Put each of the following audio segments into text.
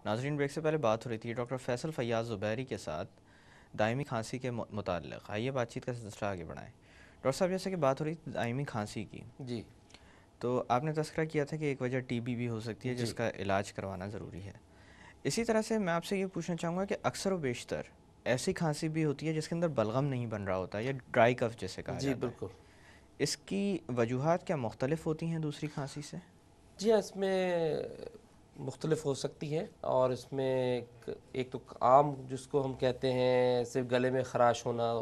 ناظرین، بریک سے پہلے بات ہو رہی تھی ڈاکٹر فیصل فیاض زبیری کے ساتھ دائمی کھانسی کے متعلق. آئیے بات چیت کا سلسلہ آگے بڑھائیں. ڈاکٹر صاحب، جیسے کہ بات ہو رہی تھی دائمی کھانسی کی، جی، تو آپ نے تذکرہ کیا تھا کہ ایک وجہ ٹی بی بھی ہو سکتی ہے جس کا علاج کروانا ضروری ہے. اسی طرح سے میں آپ سے یہ پوچھنا چاہوں گا کہ اکثر و بیشتر ایسی کھانسی بھی ہوتی ہے جس کے اندر بلغم نہیں بن رہا ہوتا یا ڈرائی کف جیسے کہا جی جاتا ہے. بالکل. اس کی وجوہات کیا مختلف ہوتی ہیں دوسری کھانسی سے؟ جی ہاں، اس میں مختلف ہو سکتی ہے، اور اس میں ایک تو عام جس کو ہم کہتے ہیں صرف گلے میں خراش ہونا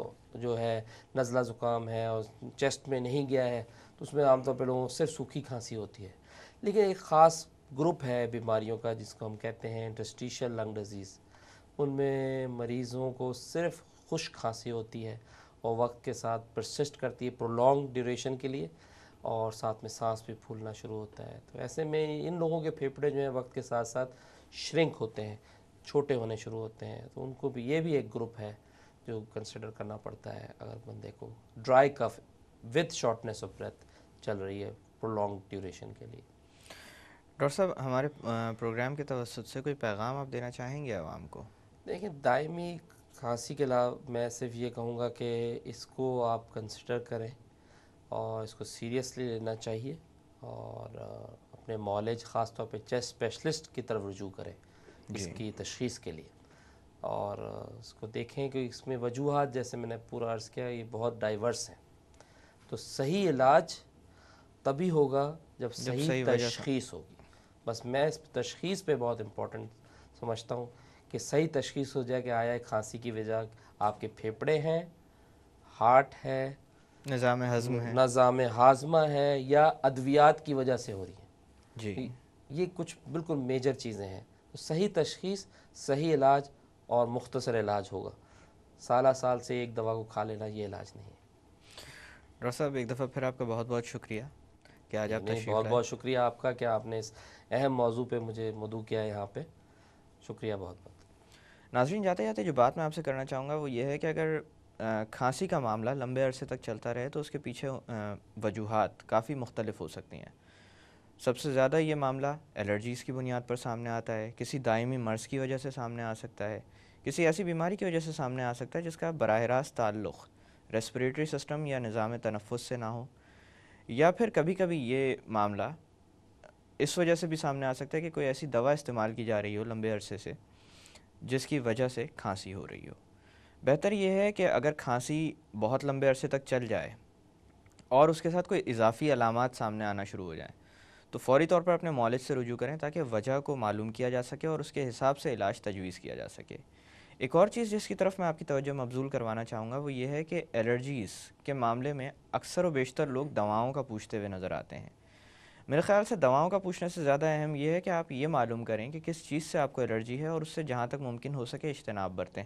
جو ہے، نزلہ زکام ہے اور چیسٹ میں نہیں گیا ہے، تو اس میں عام طور پہ لوگوں کو صرف سوکھی کھانسی ہوتی ہے. لیکن ایک خاص گروپ ہے بیماریوں کا جس کو ہم کہتے ہیں انٹرسٹیشل لنگ ڈیزیز. ان میں مریضوں کو صرف خشک کھانسی ہوتی ہے اور وقت کے ساتھ پرسسٹ کرتی ہے پرولونگ ڈیوریشن کے لیے، اور ساتھ میں سانس بھی پھولنا شروع ہوتا ہے. تو ایسے میں ان لوگوں کے پھیپھڑے جو ہیں وقت کے ساتھ ساتھ شرنک ہوتے ہیں، چھوٹے ہونے شروع ہوتے ہیں. تو ان کو بھی یہ بھی ایک گروپ ہے جو کنسیڈر کرنا پڑتا ہے اگر بندے کو dry cough with shortness of breath چل رہی ہے پرولونگ ڈیوریشن کے لیے. ڈاکٹر صاحب، ہمارے پروگرام کے توسط سے کوئی پیغام آپ دینا چاہیں گے عوام کو؟ دیکھیں، دائمی کھانسی کے علاوہ میں صرف یہ کہوں گا کہ اس کو آپ کنسیڈر کریں اور اس کو سیریسلی لینا چاہیے، اور اپنے معالج خاص طور پہ چیسٹ اسپیشلسٹ کی طرف رجوع کریں اس جی کی تشخیص کے لیے. اور اس کو دیکھیں کہ اس میں وجوہات، جیسے میں نے پورا عرض کیا، یہ بہت ڈائیورس ہیں. تو صحیح علاج تبھی ہوگا جب صحیح وجہ تشخیص ہوگی. بس میں اس تشخیص پہ بہت امپورٹنٹ سمجھتا ہوں کہ صحیح تشخیص ہو جائے کہ آیا کھانسی کی وجہ آپ کے پھیپھڑے ہیں، ہارٹ ہے، نظام ہضم ہے. نظام ہاضمہ ہے، یا ادویات کی وجہ سے ہو رہی جی، ہیں. یہ کچھ بالکل میجر چیزیں ہیں. تو صحیح تشخیص، صحیح علاج اور مختصر علاج ہوگا. سالہ سال سے ایک دوا کو کھا لینا یہ علاج نہیں ہے. ڈاکٹر صاحب ایک دفعہ پھر آپ کا بہت بہت شکریہ کہ آج آپ نہیں، تشریف بہت لائے. بہت شکریہ آپ کا کہ آپ نے اس اہم موضوع پہ مجھے مدعو کیا ہے یہاں پہ. شکریہ بہت بہت. ناظرین، جاتے جاتے جو بات میں آپ سے کرنا چاہوں گا وہ یہ ہے کہ اگر کھانسی کا معاملہ لمبے عرصے تک چلتا رہے تو اس کے پیچھے وجوہات کافی مختلف ہو سکتی ہیں. سب سے زیادہ یہ معاملہ الرجیز کی بنیاد پر سامنے آتا ہے، کسی دائمی مرض کی وجہ سے سامنے آ سکتا ہے، کسی ایسی بیماری کی وجہ سے سامنے آ سکتا ہے جس کا براہ راست تعلق ریسپریٹری سسٹم یا نظام تنفس سے نہ ہو، یا پھر کبھی کبھی یہ معاملہ اس وجہ سے بھی سامنے آ سکتا ہے کہ کوئی ایسی دوا استعمال کی جا رہی ہو لمبے عرصے سے جس کی وجہ سے کھانسی ہو رہی ہو. بہتر یہ ہے کہ اگر کھانسی بہت لمبے عرصے تک چل جائے اور اس کے ساتھ کوئی اضافی علامات سامنے آنا شروع ہو جائیں تو فوری طور پر اپنے معالج سے رجوع کریں تاکہ وجہ کو معلوم کیا جا سکے اور اس کے حساب سے علاج تجویز کیا جا سکے. ایک اور چیز جس کی طرف میں آپ کی توجہ مبذول کروانا چاہوں گا وہ یہ ہے کہ الرجیز کے معاملے میں اکثر و بیشتر لوگ دواؤں کا پوچھتے ہوئے نظر آتے ہیں. میرے خیال سے دواؤں کا پوچھنے سے زیادہ اہم یہ ہے کہ آپ یہ معلوم کریں کہ کس چیز سے آپ کو الرجی ہے اور اس سے جہاں تک ممکن ہو سکے اجتناب برتیں.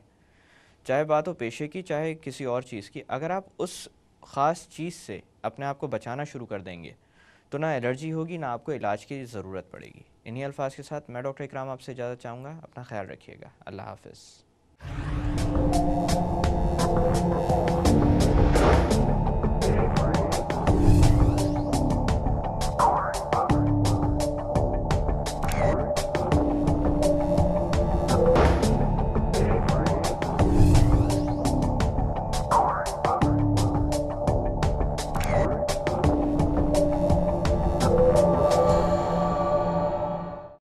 چاہے بات ہو پیشے کی، چاہے کسی اور چیز کی، اگر آپ اس خاص چیز سے اپنے آپ کو بچانا شروع کر دیں گے تو نہ الرجی ہوگی نہ آپ کو علاج کی ضرورت پڑے گی. انہی الفاظ کے ساتھ میں ڈاکٹر اکرام آپ سے اجازت چاہوں گا. اپنا خیال رکھیے گا. اللہ حافظ.